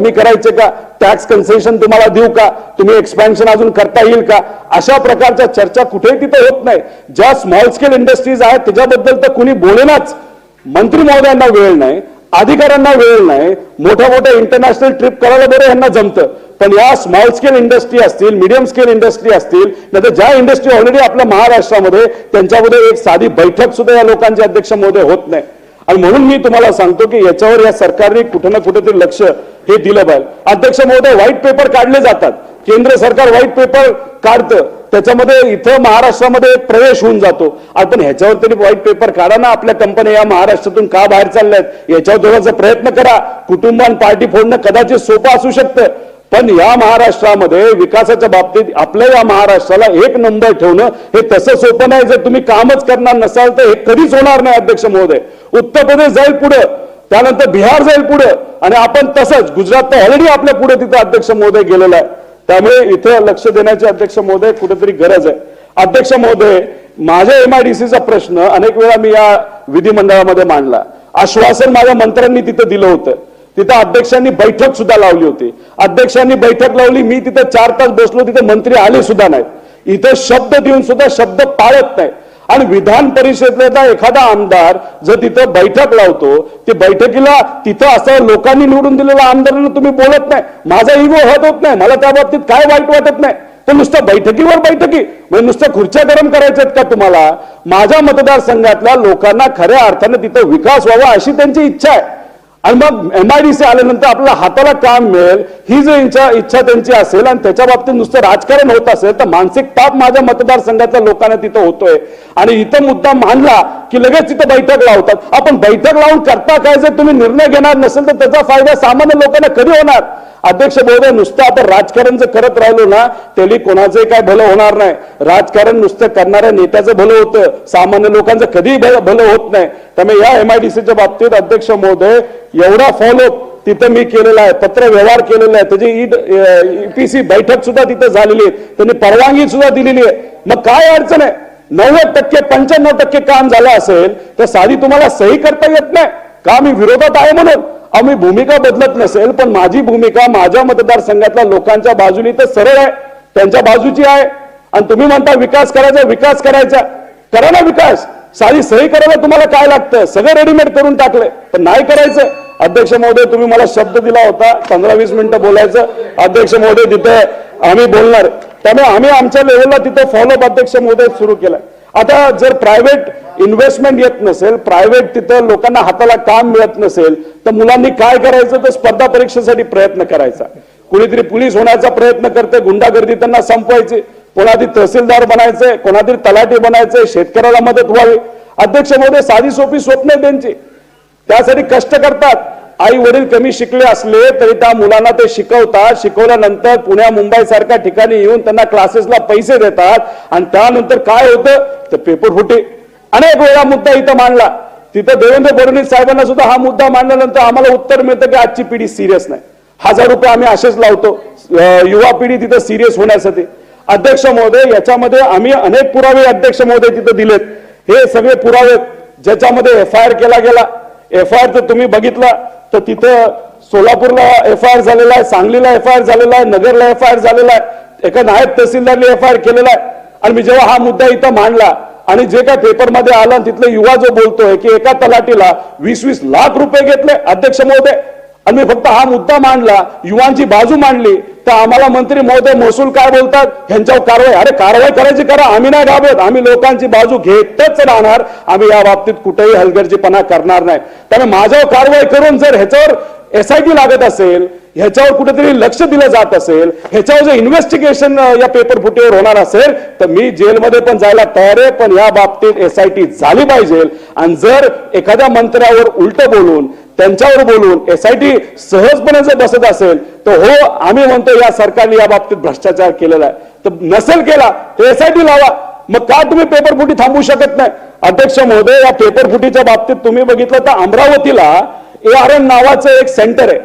मी करायचे का, tax concession तुम्हाला देऊ का, तुम्ही एक्सपॅन्शन अजून करता येईल का, अशा प्रकारच्या चर्चा कुठेही तिथे होत नाही. ज्या स्मॉल स्केल इंडस्ट्रीज आहेत त्याच्याबद्दल तर कुणी बोलेनाच. मंत्री महोदयांना वेळ नाही, अधिकाऱ्यांना वेळ नाही, मोठ्या मोठ्या इंटरनॅशनल ट्रिप करायला बरं यांना जमतं, पण या स्मॉल स्केल इंडस्ट्री असतील, मीडियम स्केल इंडस्ट्री असतील, नाही तर ज्या इंडस्ट्री ऑलरेडी आपल्या महाराष्ट्रामध्ये, त्यांच्यामध्ये एक साधी बैठक सुद्धा या लोकांचे अध्यक्ष महोदय होत नाही. आणि म्हणून मी तुम्हाला सांगतो की याच्यावर या सरकारने कुठे ना कुठेतरी लक्ष हे दिलं पाहिजे. अध्यक्ष महोदय, व्हाईट पेपर काढले जातात, केंद्र सरकार व्हाईट पेपर काढतं, त्याच्यामध्ये इथं महाराष्ट्रामध्ये प्रवेश होऊन जातो. पण ह्याच्यावर तरी व्हाईट पेपर काढा ना. आपल्या कंपन्या या महाराष्ट्रातून का बाहेर चालल्यात याच्यावर थोडासा प्रयत्न करा. कुटुंब आणि पार्टी फोडणं कदाचित सोपं असू शकतं, पण या महाराष्ट्रामध्ये विकासाच्या बाबतीत आपल्या या महाराष्ट्राला एक नंबर ठेवणं हे तसं सोपं नाही. जर तुम्ही कामच करणार नसाल तर हे कधीच होणार नाही. अध्यक्ष महोदय, उत्तर प्रदेश जाईल पुढे, त्यानंतर बिहार जाईल पुढे, आणि आपण तसंच गुजरात तर ऑलरेडी आपल्या पुढे तिथे अध्यक्ष महोदय गेलेला आहे. त्यामुळे इथे लक्ष देण्याची अध्यक्ष महोदय कुठेतरी गरज आहे. अध्यक्ष महोदय, माझ्या MIDCचा प्रश्न अनेक वेळा मी या विधिमंडळामध्ये मांडला. आश्वासन माझ्या मंत्र्यांनी तिथे दिलं होतं. तिथे अध्यक्षांनी बैठक सुद्धा लावली होती. अध्यक्षांनी बैठक लावली, मी तिथे 4 तास बसलो, तिथे मंत्री आले सुद्धा नाहीत. इथे शब्द देऊन सुद्धा शब्द पाळत नाही. आणि विधान परिषदेचा एखादा आमदार जर तिथं बैठक लावतो, ते बैठकीला तिथं असं लोकांनी निवडून दिलेल्या आमदारांना तुम्ही बोलत नाही, माझा इगो हत होत नाही, मला त्या बाबतीत काय वाईट वाटत नाही. पण नुसतं बैठकीवर बैठकी म्हणजे नुसतं खुर्च्या गरम करायच्यात का तुम्हाला? माझ्या मतदारसंघातल्या लोकांना खऱ्या अर्थाने तिथं विकास व्हावा अशी त्यांची इच्छा आहे. आणि मग MIDC आल्यानंतर आपल्याला हाताला काम मिळेल ही जर इच्छा त्यांची असेल आणि त्याच्या बाबतीत नुसतं राजकारण होत असेल तर मानसिक ताप माझ्या मतदारसंघातल्या लोकांना तिथं होतोय. आणि इथं मुद्दा मांडला की लगेच तिथं बैठक लावतात. आपण बैठक लावून करता काय? जर तुम्ही निर्णय घेणार नसेल तर त्याचा फायदा सामान्य लोकांना कधी होणार? अध्यक्ष महोदय, नुसतं आपण राजकारण जर करत राहिलो ना तरी कोणाचंही काय भलं होणार नाही. राजकारण नुसतं करणाऱ्या नेत्याचं भलं होतं, सामान्य लोकांचं कधीही भलं होत नाही. त्यामुळे या MIDCच्या बाबतीत अध्यक्ष महोदय एवढा फॉलोअप तिथं मी केलेला आहे, पत्र व्यवहार केलेला आहे, त्याची EPC बैठक सुद्धा तिथं झालेली आहे, त्यांनी परवानगी सुद्धा दिलेली आहे. मग काय अडचण आहे? 90% 95% काम झालं असेल तर साधी तुम्हाला सही करता येत नाही का? मी विरोधात आहे म्हणून आम्ही भूमिका बदलत नसेल, पण माझी भूमिका माझ्या मतदारसंघातल्या लोकांच्या बाजूनी तर सरळ आहे, त्यांच्या बाजूची आहे. आणि तुम्ही म्हणता विकास करायचा, विकास करायचा, करा ना विकास. साधी सही करायला तुम्हाला काय लागतं? सगळं रेडीमेड करून टाकलंय, पण नाही करायचं. अध्यक्ष महोदय, तुम्ही मला शब्द दिला होता 15-20 मिनिटं बोलायचं. अध्यक्ष महोदय, तिथे आम्ही बोलणार, त्यामुळे आम्ही आमच्या लेवलला तिथे फॉलोअप अध्यक्ष महोदय सुरू केला. आता जर प्रायव्हेट इन्व्हेस्टमेंट येत नसेल, प्रायव्हेट तिथं लोकांना हाताला काम मिळत नसेल तर मुलांनी काय करायचं? तर स्पर्धा परीक्षेसाठी प्रयत्न करायचा. कुणीतरी पोलीस होण्याचा प्रयत्न करते, गुंडागर्दी त्यांना संपवायची, कोणातरी तहसीलदार बनायचंय, कोणातरी तलाठी बनायचंय, शेतकऱ्याला मदत व्हावी. अध्यक्ष महोदय, साधी सोपी स्वप्न आहे त्यांची, त्यासाठी कष्ट करतात. आई वडील कमी शिकले असले तरी त्या मुलांना ते शिकवतात. शिकवल्यानंतर पुण्या मुंबई सारख्या ठिकाणी येऊन त्यांना क्लासेसला पैसे देतात. आणि त्यानंतर काय होतं तर पेपर फुटे. अनेक वेळा मुद्दा इथं मांडला, तिथं देवेंद्र फडणवीस साहेबांना सुद्धा हा मुद्दा मांडल्यानंतर आम्हाला उत्तर मिळतं की आजची पिढी सिरियस नाही. 1000 रुपये आम्ही असेच लावतो युवा पिढी तिथं सिरियस होण्यासाठी. अध्यक्ष महोदय, याच्यामध्ये आम्ही अनेक पुरावे अध्यक्ष महोदय तिथं दिलेत. हे सगळे पुरावे ज्याच्यामध्ये FIR केला गेला. FIR तर तुम्ही बघितला तर तिथं सोलापूरला FIR झालेला आहे, सांगलीला FIR झालेला आहे, नगरला FIR झालेला आहे, एका नायब तहसीलदारने FIR केलेला आहे. आणि मी जेव्हा हा मुद्दा इथं मांडला आणि जे काय पेपरमध्ये आलं तिथले युवा जो बोलतोय की एका तलाठीला 20-20 लाख रुपये घेतले अध्यक्ष महोदय, आणि मी फक्त हा मुद्दा मांडला, युवांची बाजू मांडली, तर आम्हाला मंत्री महोदय महसूल काय बोलतात? ह्यांच्यावर कारवाई. अरे कारवाई करायची करा, आम्ही नाही घाबरत, आम्ही लोकांची बाजू घेतच राहणार. आम्ही या बाबतीत कुठेही हलगर्जीपणा करणार नाही. त्यामुळे माझ्यावर कारवाई करून जर ह्याच्यावर SIT लागत असेल, ह्याच्यावर कुठेतरी लक्ष दिलं जात असेल, ह्याच्यावर जर इन्व्हेस्टिगेशन या पेपर फुटीवर होणार असेल तर मी जेलमध्ये पण जायला तयार आहे. पण या बाबतीत SIT झाली पाहिजे. आणि जर एखाद्या मंत्र्यावर उलट बोलून, त्यांच्यावर बोलून SIT सहजपणे जर बसत असेल तर हो, आम्ही म्हणतो या सरकारने या बाबतीत भ्रष्टाचार केलेला आहे. तर नसेल केला तर SIT लावा. मग का तुम्ही पेपर फुटी थांबवू शकत नाही? अध्यक्ष महोदय, या पेपर फुटीच्या बाबतीत तुम्ही बघितलं तर अमरावतीला ARN नावाचं एक सेंटर आहे,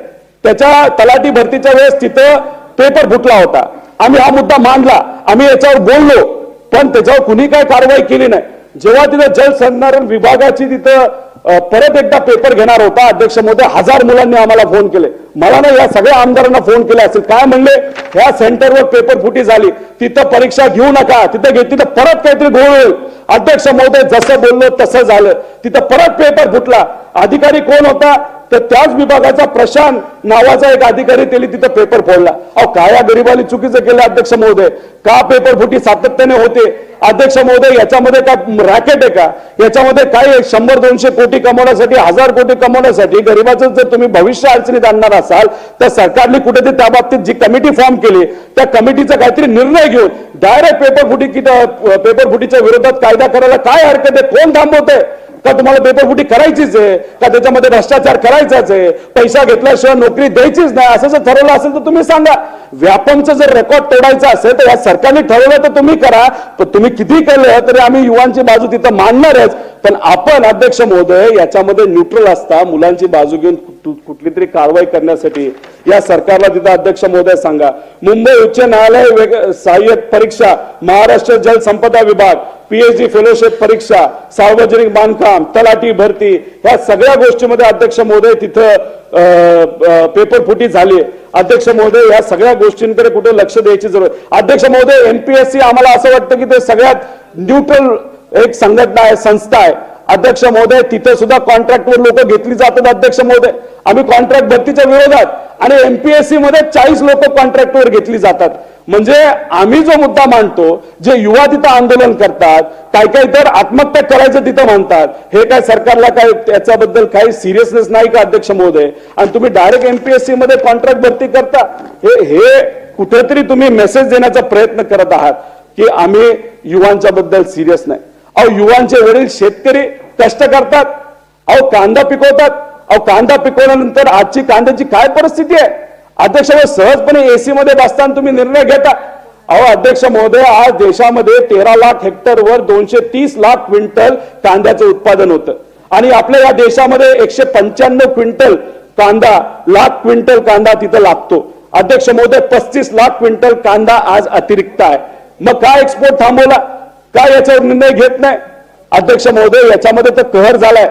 त्याच्या तलाठी भरतीच्या वेळेस तिथं पेपर फुटला होता. आम्ही हा मुद्दा मांडला, आम्ही याच्यावर बोललो, पण त्याच्यावर कुणी काय कारवाई केली नाही. जेव्हा तिथं जलसंधारण विभागाची तिथं परत एकदा पेपर घेणार होता अध्यक्ष महोदय, 1000 मुलांनी आम्हाला फोन केले. मला ना या सगळ्या आमदारांना फोन केले असेल, काय म्हणले, ह्या सेंटरवर पेपर फुटी झाली, तिथं परीक्षा घेऊ नका, तिथं परत काहीतरी घोळ होईल. अध्यक्ष महोदय जसं बोललो तसं झालं, तिथं परत पेपर फुटला. अधिकारी कोण होता, तर त्याच विभागाचा प्रशांत नावाचा एक अधिकारी त्यांनी तिथं पेपर फोडला. अहो काय या गरीबाली चुकीचं केलं अध्यक्ष महोदय, का पेपर फुटी सातत्याने होते. अध्यक्ष महोदय याच्यामध्ये काय रॅकेट आहे का, याच्यामध्ये काय 100-200 कोटी कमवण्यासाठी, 1000 कोटी कमवण्यासाठी गरीबाचं जर तुम्ही भविष्य अडचणीत आणणार असाल तर सरकारने कुठेतरी त्या बाबतीत जी कमिटी फॉर्म केली त्या कमिटीचा काहीतरी निर्णय घेऊन डायरेक्ट पेपर फुटीच्या विरोधात कायदा करायला काय हरकत आहे. कोण थांबवतंय का, तुम्हाला पेपर फुटी करायचीच आहे का, त्याच्यामध्ये भ्रष्टाचार करायचाच आहे, पैसा घेतल्याशिवाय नोकरी द्यायचीच नाही, असं जर ठरवलं असेल तर तुम्ही सांगा. व्यापमचं जर रेकॉर्ड तोडायचं असेल तर या सरकारने ठरवलं तर तुम्ही करा, पण तुम्ही किती केलं तरी आम्ही युवांची बाजू तिथं मांडणारच. पण आपण अध्यक्ष महोदय याच्यामध्ये न्यूट्रल असता, मुलांची बाजू घेऊन कुठली तरी कारवाई करण्यासाठी या सरकारला तिथं अध्यक्ष महोदय सांगा. मुंबई उच्च न्यायालय सहाय्यक परीक्षा, महाराष्ट्र जल संपदा विभाग, पीएचडी फेलोशिप परीक्षा, सार्वजनिक बांधकाम, तलाठी भरती, या सगळ्या गोष्टीमध्ये अध्यक्ष महोदय तिथं पेपर फुटी झाली. अध्यक्ष महोदय या सगळ्या गोष्टींकडे कुठे लक्ष द्यायची जरूर. अध्यक्ष महोदय एमपीएससी आम्हाला असं वाटतं की ते सगळ्यात न्यूट्रल एक संघटना आहे, संस्था आहे. अध्यक्ष महोदय तिथे सुद्धा कॉन्ट्रॅक्टवर लोक घेतली जातात. अध्यक्ष महोदय आम्ही कॉन्ट्रॅक्ट भरतीच्या विरोधात, आणि एमपीएससी मध्ये 40 लोक कॉन्ट्रॅक्टवर घेतली जातात. म्हणजे आम्ही जो मुद्दा मांडतो, जे युवा तिथं आंदोलन करतात, काय काय तर आत्महत्या करायचं तिथं म्हणतात, हे काय सरकारला काय त्याच्याबद्दल काही सिरियसनेस नाही का अध्यक्ष महोदय, आणि तुम्ही डायरेक्ट एमपीएससी मध्ये कॉन्ट्रॅक्ट भरती करता. हे कुठेतरी तुम्ही मेसेज देण्याचा प्रयत्न करत आहात की आम्ही युवांच्या बद्दल सिरियस नाही. अहो युवांचे वडील शेतकरी कष्ट करतात, अहो कांदा पिकवतात, अहो कांदा पिकवल्यानंतर आजची कांद्याची काय परिस्थिती आहे अध्यक्ष महोदय, सहजपणे एसी मध्ये बसताना तुम्ही निर्णय घेता. अहो अध्यक्ष महोदय आज देशामध्ये 13 लाख हेक्टरवर 230 लाख क्विंटल कांद्याचं उत्पादन होतं, आणि आपल्या या देशामध्ये 195 क्विंटल कांदा, लाख क्विंटल कांदा तिथं लागतो. अध्यक्ष महोदय 35 लाख क्विंटल कांदा आज अतिरिक्त आहे. मग काय एक्सपोर्ट थांबवला, काय याच्यावर निर्णय घेत नाही अध्यक्ष महोदय. याच्यामध्ये तर कहर झालाय.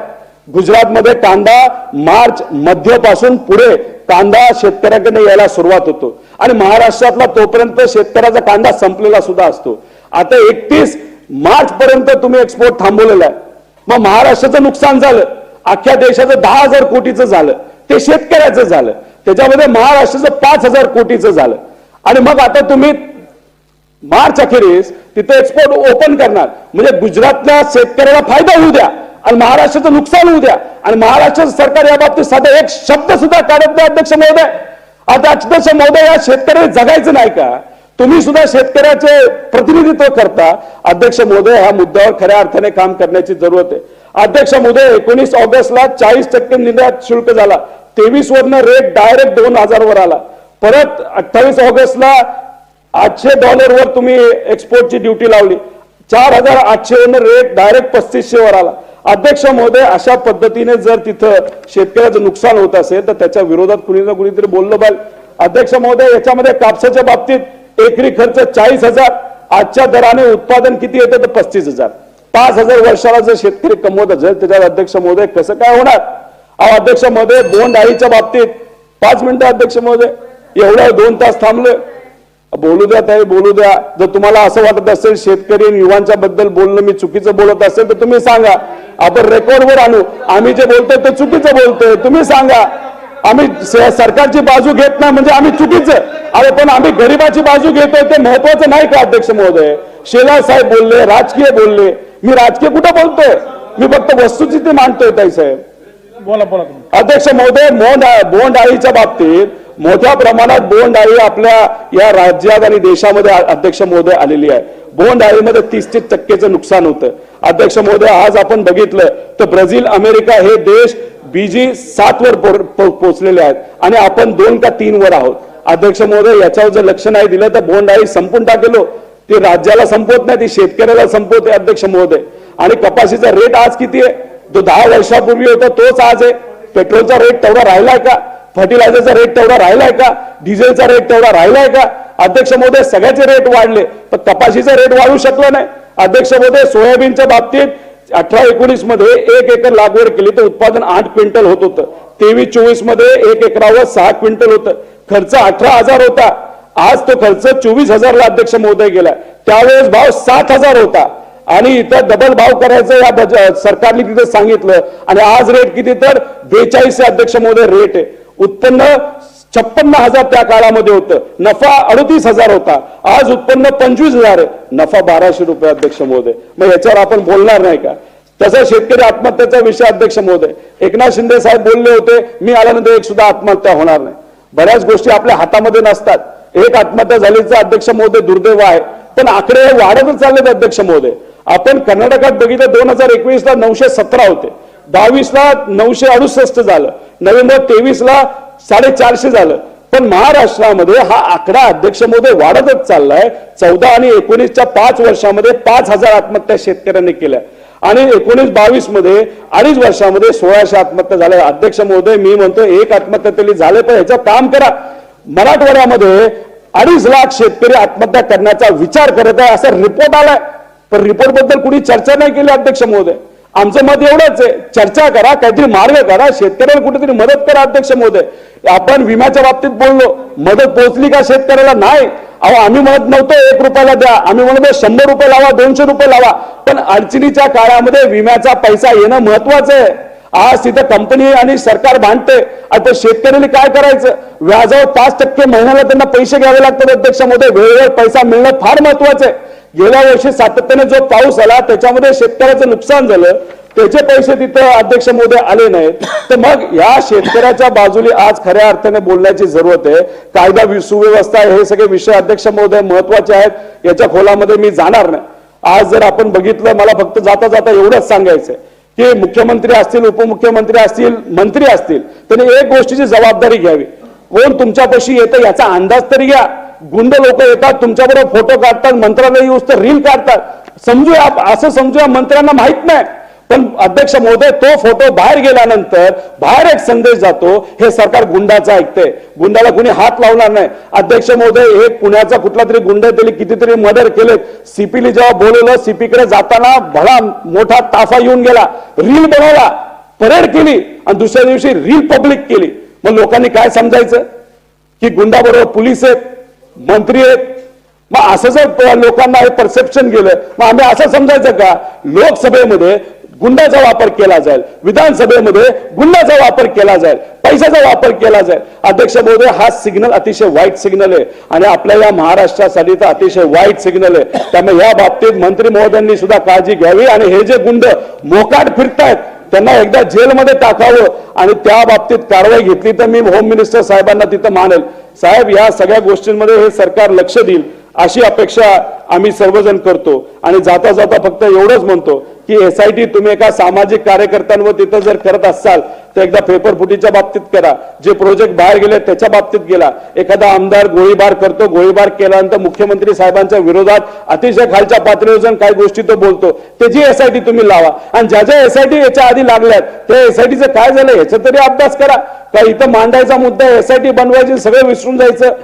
गुजरातमध्ये कांदा मार्च मध्यपासून पुढे कांदा शेतकऱ्याकडे यायला सुरुवात होतो, आणि महाराष्ट्रातला तोपर्यंत शेतकऱ्याचा कांदा संपलेला सुद्धा असतो. आता 31 मार्च पर्यंत तुम्ही एक्सपोर्ट थांबवलेला आहे. मग महाराष्ट्राचं नुकसान झालं, अख्ख्या देशाचं 10,000 कोटीचं झालं, ते शेतकऱ्याचं झालं, त्याच्यामध्ये महाराष्ट्राचं 5,000 कोटीचं झालं. आणि मग आता तुम्ही मार्च अखेरीस तिथे एक्सपोर्ट ओपन करणार, म्हणजे गुजरातल्या शेतकऱ्याला फायदा होऊ द्या आणि महाराष्ट्राचं नुकसान होऊ द्या, आणि महाराष्ट्र सरकार या बाबतीत साधा एक शब्द सुद्धा काढत नाही अध्यक्ष महोदय. आता अध्यक्ष महोदय या शेतकऱ्याला जगायचं नाही का, तुम्ही सुद्धा शेतकऱ्याचे प्रतिनिधित्व करता. अध्यक्ष महोदय ह्या मुद्द्यावर खऱ्या अर्थाने काम करण्याची जरूरत आहे. अध्यक्ष महोदय 19 ऑगस्टला 40% निर्यात शुल्क झाला, 23 वरनं रेट डायरेक्ट 2000 वर आला. परत 28 ऑगस्टला $800 वर तुम्ही एक्सपोर्टची ड्युटी लावली, 4800 वरनं रेट डायरेक्ट 3500 वर आला. अध्यक्ष महोदय अशा पद्धतीने जर तिथं शेतकऱ्याचं नुकसान होत असेल तर त्याच्या विरोधात कुणी ना कुणीतरी बोललं पाहिजे. अध्यक्ष महोदय याच्यामध्ये कापसाच्या बाबतीत एकरी खर्च 40,000, आजच्या दराने उत्पादन किती येतं तर 35,000. 5,000 वर्षाला जर शेतकरी कमवत असेल त्याच्यावर अध्यक्ष महोदय कसं काय होणार. अध्यक्ष महोदय बोंड अळीच्या बाबतीत 5 मिनिटं अध्यक्ष महोदय, एवढ्या 2 तास थांबलं, बोलू द्या ताई बोलू द्या. जर तुम्हाला असं वाटत असेल शेतकरी आणि युवांच्या बद्दल बोलणं मी चुकीचं बोलत असेल तर तुम्ही सांगा, आपण रेकॉर्डवर आणू. आम्ही जे बोलतोय ते चुकीचं बोलतोय, तुम्ही सांगा. आम्ही सरकारची बाजू घेत नाही म्हणजे आम्ही चुकीचं, अरे पण आम्ही गरीबाची बाजू घेतोय ते महत्वाचं नाही का अध्यक्ष महोदय. शेलार साहेब बोलले, राजकीय बोलले, मी राजकीय कुठं बोलतोय, मी फक्त वस्तुस्थिती मांडतोय ताई साहेब. बोला बोला. अध्यक्ष महोदय बोंड अळीच्या बाबतीत मोठ्या प्रमाणात बोंड अळी आपल्या या राज्यात आणि देशामध्ये अध्यक्ष महोदय आलेली आहे. बोंड अळीमध्ये 30% नुकसान होतं. अध्यक्ष महोदय आज आपण बघितलं तर ब्राझील, अमेरिका हे देश BG 7 वर पोहोचलेले आहेत आणि आपण 2 का 3 वर आहोत. अध्यक्ष महोदय याच्यावर जर लक्ष नाही दिलं तर बोंड अळी संपून टाकेलो, ती राज्याला संपवत नाही, ती शेतकऱ्याला संपवते अध्यक्ष महोदय. आणि कपाशीचा रेट आज किती आहे, जो 10 वर्षापूर्वी होता तोच आज आहे. पेट्रोलचा रेट तेवढा राहिलाय का, फर्टिलायझरचा रेट तेवढा राहिलाय का, डिझेलचा रेट तेवढा राहिलाय का अध्यक्ष महोदय. सगळ्याचे रेट वाढले पण कपाशीचा रेट वाढू शकला नाही. अध्यक्ष महोदय सोयाबीनच्या बाबतीत 18-19 मध्ये 1 एकर लागवड केली तर उत्पादन 8 क्विंटल होत होतं. 23-24 मध्ये 1 एकरावर 6 क्विंटल होतं. खर्च 18,000 होता. आज तो खर्च 24,000ला अध्यक्ष महोदय गेला. त्यावेळेस भाव 7,000 होता आणि इथं डबल भाव करायचं या सरकारने तिथे सांगितलं आणि आज रेट किती तर 42 अध्यक्ष महोदय रेट आहे. उत्पन्न 56,000 त्या काळामध्ये होतं. नफा 38,000 होता. आज उत्पन्न 25,000 आहे. नफा 1,200 रुपये अध्यक्ष महोदय. मग याच्यावर आपण बोलणार नाही का? तसा शेतकरी आत्महत्याचा विषय अध्यक्ष महोदय, एकनाथ शिंदे साहेब बोलले होते मी आल्यानंतर एक सुद्धा आत्महत्या होणार नाही. बऱ्याच गोष्टी आपल्या हातामध्ये नसतात. एक आत्महत्या झालीचं अध्यक्ष महोदय दुर्दैव आहे, पण आकडे वाढतच चाललेत अध्यक्ष महोदय. आपण कर्नाटकात बघितलं 2021ला 917 होते, 22ला 968 झालं, नोव्हेंबर 23ला 450 झालं. पण महाराष्ट्रामध्ये हा आकडा अध्यक्ष महोदय वाढतच चाललाय. 14 आणि 19च्या 5 वर्षामध्ये 5,000 आत्महत्या शेतकऱ्यांनी केल्या आणि 19-22 मध्ये 2.5 वर्षामध्ये 1,600 आत्महत्या झाल्या. अध्यक्ष महोदय मी म्हणतो एक आत्महत्या तरी झाले, पण ह्याचं काम करा. मराठवाड्यामध्ये 2.5 लाख शेतकरी आत्महत्या करण्याचा विचार करत आहे असा रिपोर्ट आलाय, पण रिपोर्ट बद्दल कुणी चर्चा नाही केली अध्यक्ष महोदय. आमचं मत एवढंच आहे, चर्चा करा, काहीतरी मार्ग करा, शेतकऱ्याला कुठेतरी मदत करा अध्यक्ष महोदय. आपण विम्याच्या बाबतीत बोललो, मदत पोहोचली का शेतकऱ्याला? नाही. अहो आम्ही म्हणत नव्हतो 1 रुपयाला द्या, आम्ही म्हणतो 100 रुपये लावा, 200 रुपये लावा, पण अडचणीच्या काळामध्ये विम्याचा पैसा येणं महत्वाचं आहे. आज तिथं कंपनी आणि सरकार भांडते, आता शेतकऱ्यांनी काय करायचं? व्याजावर 5% महिन्याला त्यांना पैसे घ्यावे लागतात अध्यक्ष महोदय. वेळेवर पैसा मिळणं फार महत्वाचं आहे. गेल्या वर्षी सातत्याने जो पाऊस आला त्याच्यामध्ये शेतकऱ्याचं नुकसान झालं, त्याचे पैसे तिथं अध्यक्ष महोदय आले नाहीत. तर मग या शेतकऱ्याच्या बाजूने आज खऱ्या अर्थाने बोलण्याची जरूरत आहे. कायदा सुव्यवस्था हे सगळे विषय अध्यक्ष महोदय महत्वाचे आहेत, याच्या खोलामध्ये मी जाणार नाही. आज जर आपण बघितलं, मला फक्त जाता जाता एवढंच सांगायचंय की मुख्यमंत्री असतील, उपमुख्यमंत्री असतील, मंत्री असतील, त्यांनी एक गोष्टीची जबाबदारी घ्यावी. कोण तुमच्यापाशी येतं याचा अंदाज तरी घ्या. गुंड लोक येतात तुमच्याबरोबर फोटो काढतात, मंत्रालय येऊस तर रील काढतात. समजूया, असं समजूया मंत्र्यांना माहित नाही, पण अध्यक्ष महोदय तो फोटो बाहेर गेल्यानंतर बाहेर एक संदेश जातो, हे सरकार गुंडाचं ऐकतंय, गुंडाला कुणी हात लावणार नाही. अध्यक्ष महोदय एक पुण्याचा कुठला तरी गुंड त्याने कितीतरी मर्डर केले. सीपीला जेव्हा बोलवलं, सीपीकडे जाताना भला मोठा ताफा येऊन गेला, रील बनवला, परेड केली आणि दुसऱ्या दिवशी रील पब्लिक केली. मग लोकांनी काय समजायचं की गुंडाबरोबर पोलीस आहेत, मंत्री आहेत? मग असं जर लोकांना हे परसेप्शन गेलं, मग आम्ही असं समजायचं का लोकसभेमध्ये गुंडाचा वापर केला जाईल, विधानसभेमध्ये गुंडाचा वापर केला जाईल, पैशाचा वापर केला जाईल? अध्यक्ष महोदय हा सिग्नल अतिशय वाईट सिग्नल आहे आणि आपल्या या महाराष्ट्रासाठी तर अतिशय वाईट सिग्नल आहे. त्यामुळे या बाबतीत मंत्री महोदयांनी सुद्धा काळजी घ्यावी आणि हे जे गुंड मोकाट फिरतायत त्यांना एकदा जेलमध्ये टाकावं आणि त्या बाबतीत कारवाई घेतली तर मी होम मिनिस्टर साहेबांना तिथं मानेल. साहेब या सगळ्या गोष्टींमध्ये हे सरकार लक्ष देईल अशी अपेक्षा आम्ही सर्वजण करतो. आणि जाता जाता फक्त एवढंच म्हणतो की SIT तुम्ही एका सामाजिक कार्यकर्त्यांवर तिथं जर करत असाल तर एकदा पेपर फुटीच्या बाबतीत करा, जे प्रोजेक्ट बाहेर गेले त्याच्या बाबतीत गेला. एखादा आमदार गोळीबार करतो, गोळीबार केल्यानंतर मुख्यमंत्री साहेबांच्या विरोधात अतिशय खालच्या पातळीवर जाऊन काही गोष्टी तो बोलतो, त्याची SIT तुम्ही लावा. आणि ज्या ज्या SIT याच्या आधी लागल्यात त्या SITचं काय झालं याचा तरी अभ्यास करा. का इथं मांडायचा मुद्दा SIT बनवायची सगळं विसरून जायचं?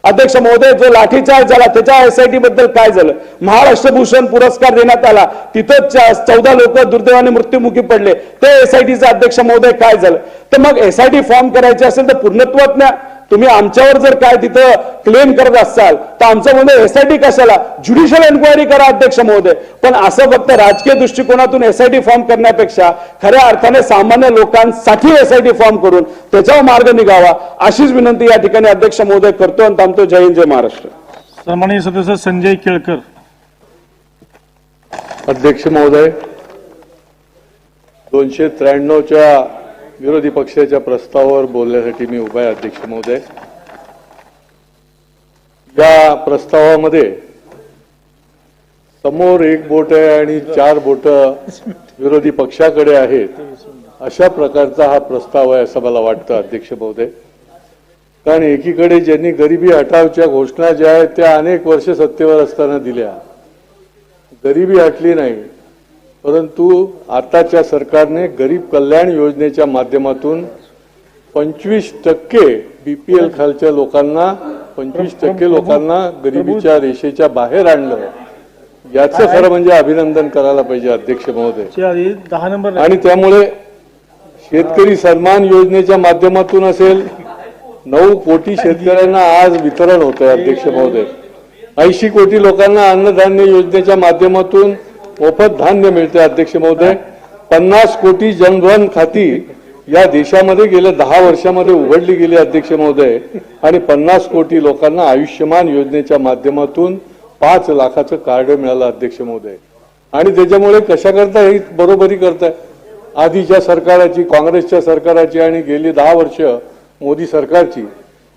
अध्यक्ष महोदय जो लाठीचार्ज झाला त्याच्या SIT बद्दल काय झालं? महाराष्ट्र भूषण पुरस्कार देण्यात आला, तिथं 14 लोक दुर्दैवाने मृत्युमुखी पडले, ते SITचं अध्यक्ष महोदय काय झालं? तर मग SIT फॉर्म करायची असेल तर पूर्णत्वात न्या. तुम्ही आमच्यावर जर काय तिथं क्लेम करत असाल तर आमचं म्हणजे SIT कशाला? ज्युडिशियल एन्क्वायरी करा अध्यक्ष महोदय. पण असं फक्त राजकीय दृष्टिकोनातून SIT फॉर्म करण्यापेक्षा खऱ्या अर्थाने सामान्य लोकांसाठी SIT फॉर्म करून त्याच्यावर मार्ग निघावा अशीच विनंती या ठिकाणी अध्यक्ष महोदय करतो आणि थांबतो. जय हिंद, जय महाराष्ट्र. सन्माननीय सदस्य संजय केळकर. अध्यक्ष महोदय, 293च्या विरोधी पक्षाच्या प्रस्तावावर बोलण्यासाठी मी उभा आहे. अध्यक्ष महोदय, या प्रस्तावामध्ये समोर 1 बोट आहे आणि 4 बोट विरोधी पक्षाकडे आहेत, अशा प्रकारचा हा प्रस्ताव आहे असं मला वाटतं अध्यक्ष महोदय. कारण एकीकडे ज्यांनी गरिबी हटावच्या घोषणा ज्या आहेत त्या अनेक वर्ष सत्तेवर असताना दिल्या, गरिबी हटली नाही, परंतु आताच्या सरकारने गरीब कल्याण योजनेच्या माध्यमातून 25% BPL खालच्या लोकांना 25% लोकांना गरिबीच्या रेषेच्या बाहेर आणलं याचं खरं म्हणजे अभिनंदन करायला पाहिजे अध्यक्ष महोदय. च्या आधी 10 नंबर आणि त्यामुळे शेतकरी सन्मान योजनेच्या माध्यमातून असेल 9 कोटी शेतकऱ्यांना आज वितरण होत आहे अध्यक्ष महोदय. 80 कोटी लोकांना अन्नधान्य योजनेच्या माध्यमातून मोफत धान्य मिळते अध्यक्ष महोदय. 50 कोटी जनधन खाती या देशामध्ये गेल्या 10 वर्षामध्ये उघडली गेली अध्यक्ष महोदय. आणि 50 कोटी लोकांना आयुष्यमान योजनेच्या माध्यमातून 5 लाखाचं कार्ड मिळालं अध्यक्ष महोदय. आणि त्याच्यामुळे कशा करता ही बरोबरी करताय आधीच्या सरकाराची, काँग्रेसच्या सरकाराची आणि गेली 10 वर्ष मोदी सरकारची.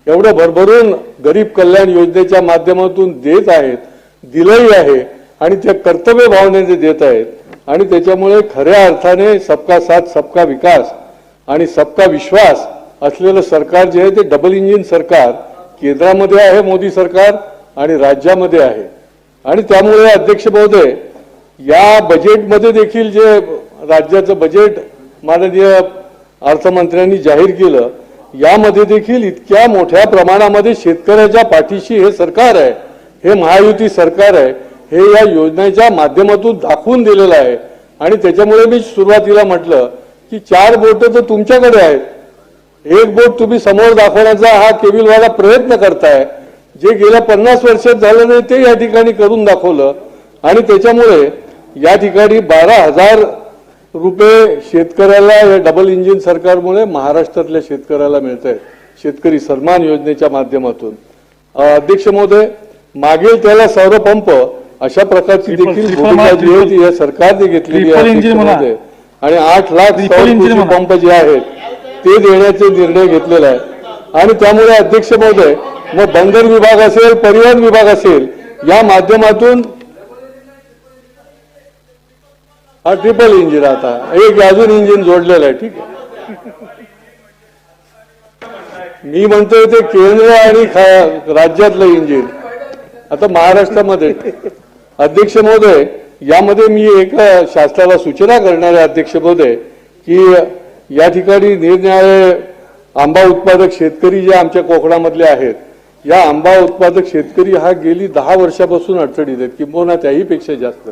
एवढं भरभरून गरीब कल्याण योजनेच्या माध्यमातून देत आहेत, दिलंही आहे आणि त्या कर्तव्य भावनेने देत आहेत. आणि त्याच्यामुळे खऱ्या अर्थाने सबका साथ सबका विकास आणि सबका विश्वास असलेलं सरकार जे आहे ते डबल इंजिन सरकार केंद्रामध्ये आहे मोदी सरकार आणि राज्यामध्ये आहे. आणि त्यामुळे अध्यक्ष महोदय या बजेटमध्ये देखील जे राज्याचं बजेट माननीय अर्थमंत्र्यांनी जाहीर केलं यामध्ये देखील इतक्या मोठ्या प्रमाणामध्ये शेतकऱ्याच्या पाठीशी हे सरकार आहे, हे महायुती सरकार आहे, हे या योजनेच्या माध्यमातून दाखवून दिलेलं आहे. आणि त्याच्यामुळे मी सुरुवातीला म्हटलं की 4 बोट तर तुमच्याकडे आहेत, एक बोट तुम्ही समोर दाखवण्याचा हा केविलवाला प्रयत्न करताय. जे गेल्या 50 वर्षात झालं नाही ते या ठिकाणी करून दाखवलं. आणि त्याच्यामुळे या ठिकाणी 12,000 रुपये शेतकऱ्याला या डबल इंजिन सरकारमुळे महाराष्ट्रातल्या शेतकऱ्याला मिळत आहेत शेतकरी सन्मान योजनेच्या माध्यमातून. अध्यक्ष महोदय मागेल त्याला सौर पंप अशा प्रकारची देखील भूमिका जी आहे ती या सरकारने घेतलेली आहे अध्यक्ष महोदय. आणि 8 लाख सौर कृषी पंप जे आहेत ते देण्याचे निर्णय घेतलेला आहे. आणि त्यामुळे अध्यक्ष महोदय मग बंदर विभाग असेल, परिवहन विभाग असेल या माध्यमातून हा ट्रिपल इंजिन आता एक अजून इंजिन जोडलेलं आहे. ठीक आहे, मी म्हणतोय ते केंद्र आणि राज्यातलं इंजिन आता महाराष्ट्रामध्ये. अध्यक्ष महोदय यामध्ये मी एक शासनाला सूचना करणार आहे अध्यक्ष महोदय की या ठिकाणी निरनिराळे आंबा उत्पादक शेतकरी जे आमच्या कोकणामधले आहेत, या आंबा उत्पादक शेतकरी हा गेली 10 वर्षापासून अडचणीत आहेत, किंबहुना त्याही पेक्षा जास्त.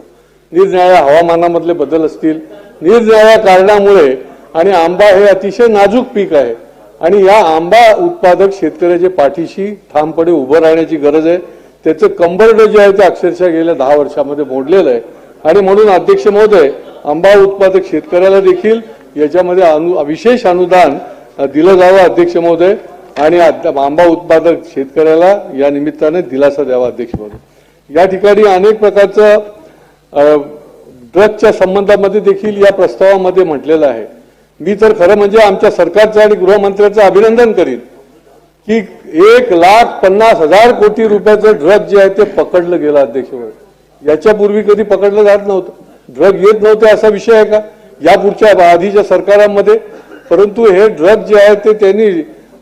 निरनिराळ्या हवामानामधले बदल असतील, निरनिराळ्या कारणामुळे. आणि आंबा हे अतिशय नाजूक पीक आहे आणि या आंबा उत्पादक शेतकऱ्याच्या पाठीशी ठामपणे उभं राहण्याची गरज आहे. त्याचं कंबरड जे आहे ते अक्षरशः गेल्या 10 वर्षामध्ये मोडलेलं आहे. आणि म्हणून अध्यक्ष महोदय आंबा उत्पादक शेतकऱ्याला देखील याच्यामध्ये विशेष अनुदान दिलं जावं अध्यक्ष महोदय. आणि आंबा उत्पादक शेतकऱ्याला या निमित्ताने दिलासा द्यावा अध्यक्ष महोदय. या ठिकाणी अनेक प्रकारचं ड्रगच्या संबंधामध्ये देखील या प्रस्तावामध्ये म्हटलेलं आहे. मी तर खरं म्हणजे आमच्या सरकारचं आणि गृहमंत्र्यांचं अभिनंदन करीन की 1,50,000 कोटी रुपयाचं ड्रग जे आहे ते पकडलं गेलं अध्यक्ष महोदय. याच्यापूर्वी कधी पकडलं जात नव्हतं, ड्रग येत नव्हते असा विषय आहे का यापूर्वीच्या आधीच्या सरकारांमध्ये. परंतु हे ड्रग जे आहे ते त्यांनी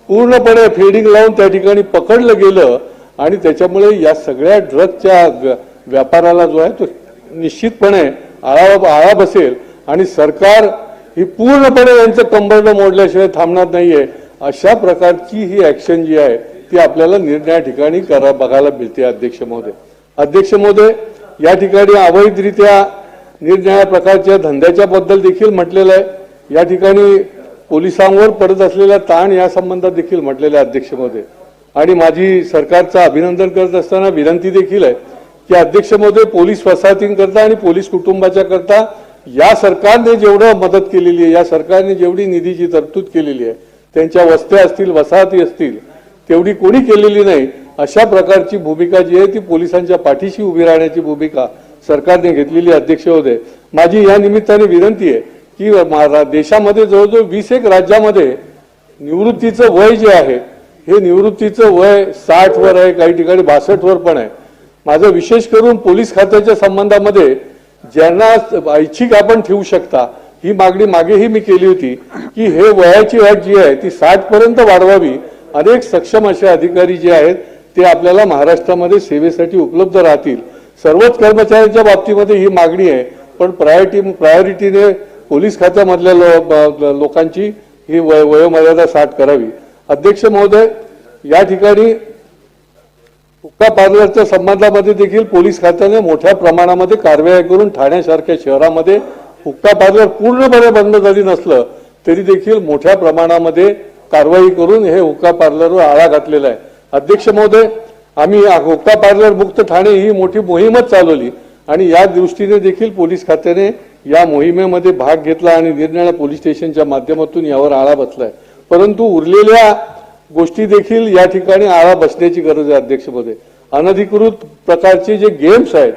पूर्णपणे फेडिंग लावून त्या ठिकाणी पकडलं गेलं. आणि त्याच्यामुळे या सगळ्या ड्रगच्या व्यापाराला जो आहे तो निश्चितपणे आळा बसेल. आणि सरकार ही पूर्णपणे यांचं कंबरड मोडल्याशिवाय थांबणार नाहीये. अशा प्रकारची ही ऍक्शन जी आहे ती आपल्याला निरनिराळ्या ठिकाणी बघायला मिळते अध्यक्ष महोदय. अध्यक्ष महोदय या ठिकाणी अवैधरित्या निरनिराळ्या प्रकारच्या धंद्याच्या बद्दल देखील म्हटलेलं आहे. या ठिकाणी पोलिसांवर पडत असलेला ताण या संबंधात देखील म्हटलेलं आहे अध्यक्ष महोदय. आणि माझी सरकारचं अभिनंदन करत असताना विनंती देखील आहे की अध्यक्ष महोदय पोलीस वसाहतींकरता आणि पोलीस कुटुंबाच्या करता या सरकारने जेवढं मदत केलेली आहे, या सरकारने जेवढी निधीची तरतूद केलेली आहे, त्यांच्या वस्त्या असतील, वसाहती असतील, तेवढी कोणी केलेली नाही. अशा प्रकारची भूमिका जी आहे ती पोलिसांच्या पाठीशी उभी राहण्याची भूमिका सरकारने घेतलेली अध्यक्ष महोदय. माझी या निमित्ताने विनंती आहे की देशामध्ये जवळजवळ 21 राज्यामध्ये निवृत्तीचं वय जे आहे हे निवृत्तीचं वय 60 वर आहे, काही ठिकाणी 62 वर पण आहे. माझं विशेष करून पोलीस खात्याच्या संबंधामध्ये ज्यांना ऐच्छिक आपण ठेवू शकता ही मागणी मागेही मी केली होती की हे वयाची अट जी आहे ती 60 पर्यंत वाढवावी. अनेक सक्षम असे अधिकारी जे आहेत ते आपल्याला महाराष्ट्रामध्ये सेवेसाठी उपलब्ध राहतील. सर्वच कर्मचाऱ्यांच्या बाबतीमध्ये ही मागणी आहे, पण प्रायोरिटीने पोलीस खात्यामधल्या लोकांची ही वयोमर्यादा 60 करावी. अध्यक्ष महोदय या ठिकाणी हुक्का पार्लरच्या संबंधामध्ये देखील पोलीस खात्याने मोठ्या प्रमाणामध्ये कारवाई करून ठाण्यासारख्या शहरामध्ये हुक्का पार्लर पूर्णपणे बंद जरी नसलं तरी देखील मोठ्या प्रमाणामध्ये कारवाई करून हे हुक्का पार्लरवर आळा घातलेला आहे. अध्यक्ष महोदय, आम्ही हुक्का पार्लर मुक्त ठाणे ही मोठी मोहीमच चालवली आणि या दृष्टीने देखील पोलीस खात्याने या मोहिमेमध्ये भाग घेतला आणि निरनिराळ्या पोलीस स्टेशनच्या माध्यमातून यावर आळा बसलाय. परंतु उरलेल्या गोष्टी देखील या ठिकाणी आळा बसण्याची गरज आहे. अध्यक्ष महोदय, अनधिकृत प्रकारचे जे गेम्स आहेत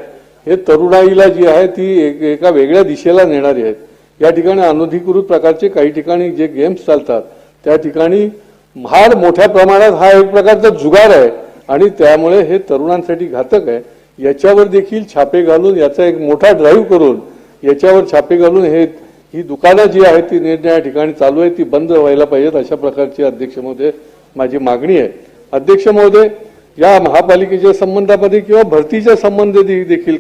हे तरुणाईला जी आहे ती एका वेगळ्या दिशेला नेणारी आहेत. या ठिकाणी अनधिकृत प्रकारचे काही ठिकाणी जे गेम्स चालतात त्या ठिकाणी फार मोठ्या प्रमाणात हा एक प्रकारचा जुगार आहे आणि त्यामुळे हे तरुणांसाठी घातक आहे. याच्यावर देखील छापे घालून याचा एक मोठा ड्राईव्ह करून याच्यावर छापे घालून ही दुकानं जी आहेत ती निरनिराळ्या ठिकाणी चालू आहे ती बंद व्हायला पाहिजेत. अशा प्रकारची अध्यक्ष महोदय माझी मागणी आहे. अध्यक्ष महोदय, या महापालिकेच्या संबंधामध्ये किंवा भरतीच्या संबंधी देखील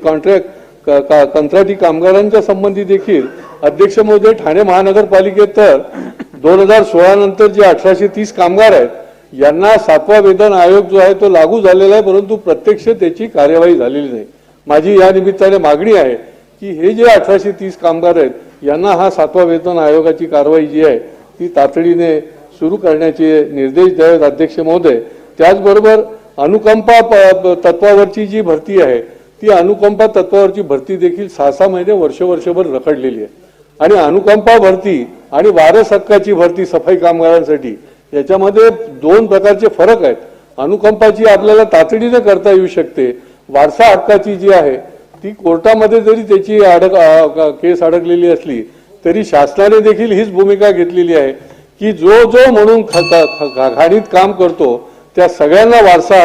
कंत्राटी कामगारांच्या संबंधी देखील अध्यक्ष महोदय, ठाणे महानगरपालिकेत तर 2016 नंतर जे 1830 कामगार आहेत यांना 7वा वेतन आयोग जो आहे तो लागू झालेला आहे, परंतु प्रत्यक्ष त्याची कार्यवाही झालेली नाही. माझी या निमित्ताने मागणी आहे की हे जे 1830 कामगार आहेत यांना हा 7वा वेतन आयोगाची कारवाई जी आहे ती तातडीने सुरू करण्याचे निर्देश द्यावेत. अध्यक्ष महोदय, त्याचबरोबर अनुकंपा तत्वावरची जी भरती आहे ती अनुकंपा तत्वावरची भरती देखील 6-6 महिने वर्षभर रखडलेली आहे आणि अनुकंपा भरती आणि वारस हक्काची भरती सफाई कामगारांसाठी याच्यामध्ये 2 प्रकारचे फरक आहेत. अनुकंपाची आपल्याला तातडीने करता येऊ शकते. वारसा हक्काची जी आहे ती कोर्टामध्ये जरी त्याची केस अडकलेली असली तरी शासनाने देखील हीच भूमिका घेतलेली आहे की जो म्हणून घाणीत काम करतो त्या सगळ्यांना वारसा